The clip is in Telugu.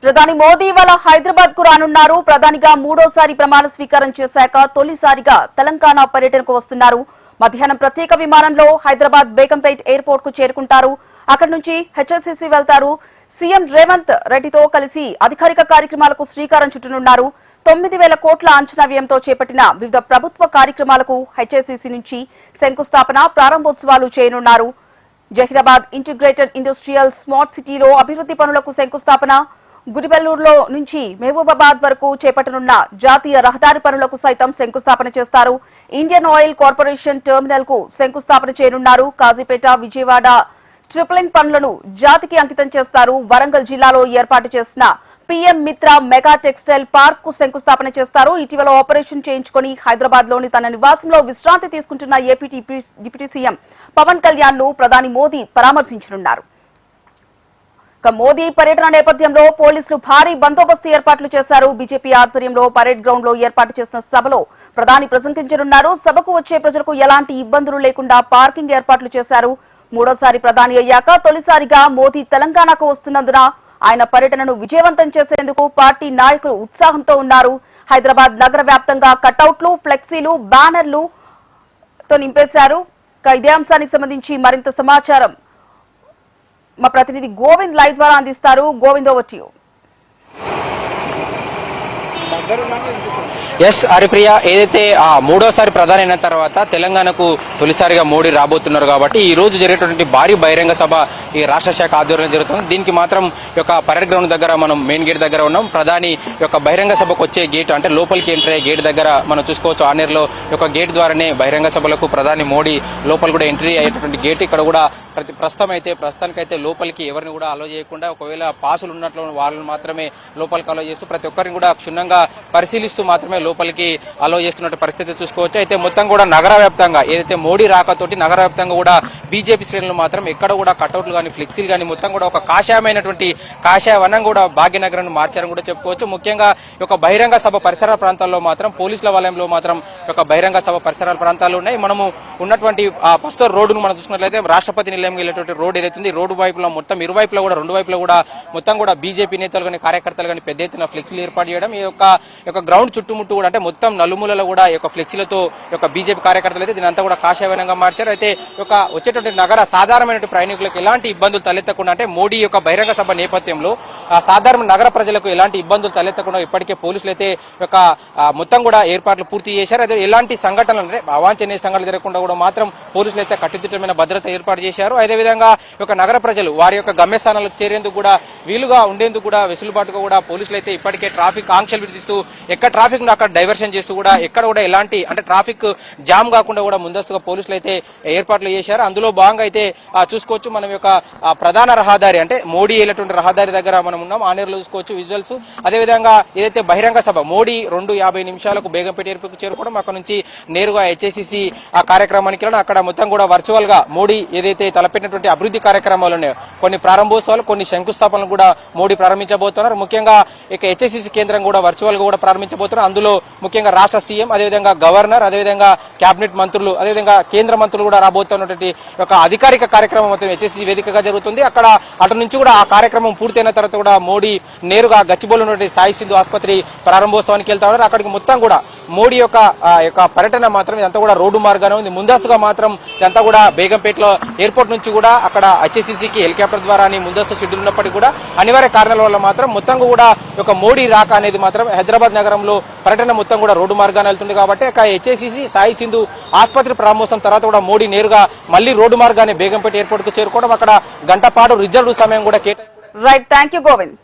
ప్రధాని మోదీ ఇవాళ హైదరాబాద్ కు రానున్నారు. ప్రధానిగా మూడోసారి ప్రమాణ స్వీకారం చేశాక తొలిసారిగా తెలంగాణ పర్యటనకు వస్తున్నారు. మధ్యాహ్నం ప్రత్యేక విమానంలో హైదరాబాద్ బేగంపేట్ ఎయిర్పోర్ట్ కు చేరుకుంటారు. అక్కడి నుంచి హెచ్ఎస్సీసీ వెళ్తారు. సీఎం రేవంత్ రెడ్డితో కలిసి అధికారిక కార్యక్రమాలకు శ్రీకారం చుట్టనున్నారు. 9,000 కోట్ల అంచనా వ్యయంతో చేపట్టిన వివిధ ప్రభుత్వ కార్యక్రమాలకు హెచ్ఎస్సీసీ నుంచి శంకుస్థాపన, ప్రారంభోత్సవాలు చేయనున్నారు. జహీరాబాద్ ఇంటిగ్రేటెడ్ ఇండస్ట్రియల్ స్మార్ట్ సిటీలో అభివృద్ధి పనులకు శంకుస్థాపన, గుడిబెల్లూరులో నుంచి మహబూబాబాద్ వరకు చేపట్టనున్న జాతీయ రహదారి పనులకు సైతం శంకుస్థాపన చేస్తారు. ఇండియన్ ఆయిల్ కార్పొరేషన్ టెర్మినల్ కు శంకుస్థాపన చేయనున్నారు. కాజీపేట, విజయవాడ ట్రిప్లింగ్ పనులను జాతికి అంకితం చేస్తారు. వరంగల్ జిల్లాలో ఏర్పాటు చేసిన పీఎం మిత్ర మెగా టెక్స్టైల్ పార్క్ కు శంకుస్థాపన చేస్తారు. ఇటీవల ఆపరేషన్ చేయించుకుని హైదరాబాద్ లోని తన నివాసంలో విశ్రాంతి తీసుకుంటున్న AP deputy CM Pavan Kalyan ను ప్రధాని మోదీ పరామర్శించనున్నారు. మోదీ పర్యటన నేపథ్యంలో పోలీసులు భారీ బందోబస్తు ఏర్పాట్లు చేశారు. బీజేపీ ఆధ్వర్యంలో పరేడ్ గ్రౌండ్ లో ఏర్పాటు చేసిన సభలో ప్రధాని ప్రసంగించనున్నారు. సభకు వచ్చే ప్రజలకు ఎలాంటి ఇబ్బందులు లేకుండా పార్కింగ్ ఏర్పాట్లు చేశారు. మూడోసారి ప్రధాని అయ్యాక తొలిసారిగా మోదీ తెలంగాణకు వస్తున్నందున ఆయన పర్యటనను విజయవంతం చేసేందుకు పార్టీ నాయకులు ఉత్సాహంతో ఉన్నారు. హైదరాబాద్ నగర వ్యాప్తంగా కటౌట్లు, ఫ్లెక్సీలు, బ్యానర్లు తో నింపేశారు. ఇదే అంశానికి సంబంధించి మరింత సమాచారం మా ప్రతినిధి గోవింద్ లైవ్ ద్వారా అందిస్తారు. Govind, over to you. Yes Haripriya, ఏదైతే మూడోసారి ప్రధాని అయిన తర్వాత తెలంగాణకు తొలిసారిగా మోడీ రాబోతున్నారు కాబట్టి ఈ రోజు జరిగేటువంటి భారీ బహిరంగ సభ ఈ రాష్ట్ర శాఖ ఆధ్వర్యంలో జరుగుతుంది. దీనికి మాత్రం యొక్క పరేడ్ గ్రౌండ్ దగ్గర మనం మెయిన్ గేట్ దగ్గర ఉన్నాం. ప్రధాని యొక్క బహిరంగ సభకు వచ్చే గేట్ అంటే లోపలికి ఎంటర్ అయ్యే గేట్ దగ్గర మనం చూసుకోవచ్చు. ఆనేరులో యొక్క గేట్ ద్వారానే బహిరంగ సభలకు ప్రధాని మోడీ లోపల కూడా ఎంట్రీ అయ్యేటువంటి గేట్. ఇక్కడ కూడా ప్రస్తుతానికైతే లోపలికి ఎవరిని కూడా అలో చేయకుండా ఒకవేళ పాసులు ఉన్నట్లు వాళ్ళని మాత్రమే లోపలికి అలో చేస్తూ ప్రతి ఒక్కరిని కూడా క్షుణ్ణంగా పరిశీలిస్తూ మాత్రమే లోపలికి అలో చేస్తున్న పరిస్థితి చూసుకోవచ్చు. అయితే మొత్తం కూడా నగర వ్యాప్తంగా ఏదైతే మోడీ రాకతోటి నగర వ్యాప్తంగా కూడా బీజేపీ శ్రేణులు మాత్రం ఎక్కడ కూడా కటౌట్లు కానీ ఫ్లెక్సీలు కానీ మొత్తం కూడా ఒక కాషాయమైనటువంటి కాషాయ వనం కూడా భాగ్యనగరం మార్చారని కూడా చెప్పుకోవచ్చు. ముఖ్యంగా ఒక బహిరంగ సభ పరిసర ప్రాంతాల్లో మాత్రం పోలీసుల వలయంలో మాత్రం ఒక బహిరంగ సభ పరిసరాల ప్రాంతాలు ఉన్నాయి. మనము ఉన్నటువంటి పస్తూర్ రోడ్డును మనం చూసుకున్నట్లయితే రాష్ట్రపతి నిలయం వెళ్ళేటువంటి రోడ్ ఏదైతుంది రోడ్డు వైపులో మొత్తం ఇరువైపులా కూడా రెండు వైపులా కూడా మొత్తం కూడా బీజేపీ నేతలు కానీ కార్యకర్తలు కానీ పెద్ద ఎత్తున ఫ్లెక్సీలు ఏర్పాటు చేయడం, ఈ యొక్క గ్రౌండ్ చుట్టుముట్టు కూడా అంటే మొత్తం నలుమూలలో కూడా ఈ యొక్క ఫ్లెక్సీలతో యొక్క బీజేపీ కార్యకర్తలు అయితే దీని అంతా కూడా కాషాయవనంగా మార్చారు. అయితే ఒక వచ్చేటువంటి నగర సాధారణమైన ప్రయాణికులకు ఎలాంటి ఇబ్బందులు తలెత్తకుండా అంటే మోడీ యొక్క బహిరంగ సభ నేపథ్యంలో సాధారణ నగర ప్రజలకు ఎలాంటి ఇబ్బందులు తలెత్తకుండా ఇప్పటికే పోలీసులు అయితే ఒక మొత్తం కూడా ఏర్పాట్లు పూర్తి చేశారు. అదే ఎలాంటి సంఘటనలు అంటే అవాంఛనీయ సంఘటనలు జరగకుండా కూడా మాత్రం పోలీసులు అయితే కట్టుదిట్టమైన భద్రత ఏర్పాటు చేశారు. అదేవిధంగా ఒక నగర ప్రజలు వారి యొక్క గమ్యస్థానాలకు చేరేందుకు కూడా వీలుగా ఉండేందుకు కూడా వెసులుబాటుగా కూడా పోలీసులు అయితే ఇప్పటికే ట్రాఫిక్ ఆంక్షలు విధిస్తూ ఎక్కడ ట్రాఫిక్ ను అక్కడ డైవర్షన్ చేస్తూ కూడా ఎక్కడ కూడా ఎలాంటి అంటే ట్రాఫిక్ జామ్ కాకుండా కూడా ముందస్తుగా పోలీసులు అయితే ఏర్పాట్లు చేశారు. అందులో భాగంగా అయితే చూసుకోవచ్చు మనం యొక్క ప్రధాన రహదారి అంటే మోడీ వెళ్ళేటువంటి రహదారి దగ్గర మనం ఉన్నాం. ఆనేరులో చూసుకోవచ్చు విజువల్స్. అదేవిధంగా ఏదైతే బహిరంగ సభ మోడీ 2:50 నిమిషాలకు బేగంపేట ఎయిర్పోర్ట్ చేరుకోవడం, అక్కడ నుంచి నేరుగా హెచ్ఎస్సీసీ ఆ కార్యక్రమానికి వెళ్ళడం, అక్కడ మొత్తం కూడా వర్చువల్ గా మోడీ ఏదైతే తలపెట్టినటువంటి అభివృద్ధి కార్యక్రమాలు ఉన్నాయో కొన్ని ప్రారంభోత్సవాలు కొన్ని శంకుస్థాపనలు కూడా మోడీ ప్రారంభించబోతున్నారు. ముఖ్యంగా ఇక హెచ్ఎస్సీసీ కేంద్రం కూడా వర్చువల్ గా కూడా ప్రారంభించబోతున్నారు. అందులో ముఖ్యంగా రాష్ట్ర సీఎం, అదేవిధంగా గవర్నర్, అదేవిధంగా కేబినెట్ మంత్రులు, అదేవిధంగా కేంద్ర మంత్రులు కూడా రాబోతున్నటువంటి ఒక అధికారిక కార్యక్రమం మొత్తం హెచ్ఎస్సీ వేదికగా జరుగుతుంది. అక్కడ అటు నుంచి కూడా ఆ కార్యక్రమం పూర్తయిన తర్వాత కూడా మోడీ నేరుగా గచ్చిబౌలిలో ఉన్నటువంటి సాయి సింధు ఆసుపత్రి ప్రారంభోత్సవానికి వెళ్తా ఉన్నారు. అక్కడికి మొత్తం కూడా మోడీ యొక్క పర్యటన మాత్రం ఇదంతా కూడా రోడ్డు మార్గానే ఉంది. ముందస్తుగా మాత్రం ఇదంతా కూడా బేగంపేటలో ఎయిర్పోర్ట్ నుంచి కూడా అక్కడ హెచ్ఎస్సీసీకి హెలికాప్టర్ ద్వారా ముందస్తు షెడ్యూల్ ఉన్నప్పటికీ కూడా అనివార్య కారణాల వల్ల మాత్రం మొత్తం కూడా ఒక మోడీ రాక అనేది మాత్రం హైదరాబాద్ నగరంలో పర్యటన మొత్తం కూడా రోడ్డు మార్గాన్ని వెళ్తుంది. కాబట్టి హెచ్ఎస్సీసీ సాయి సింధు ఆసుపత్రి ప్రారంభోత్సవం తర్వాత కూడా మోడీ నేరుగా మళ్ళీ రోడ్డు మార్గాన్ని బేగంపేట ఎయిర్పోర్ట్ కు చేరుకోవడం, అక్కడ గంట పాటు రిజర్వ్ సమయం కూడా కేటాయించారు. Right, thank you Govind.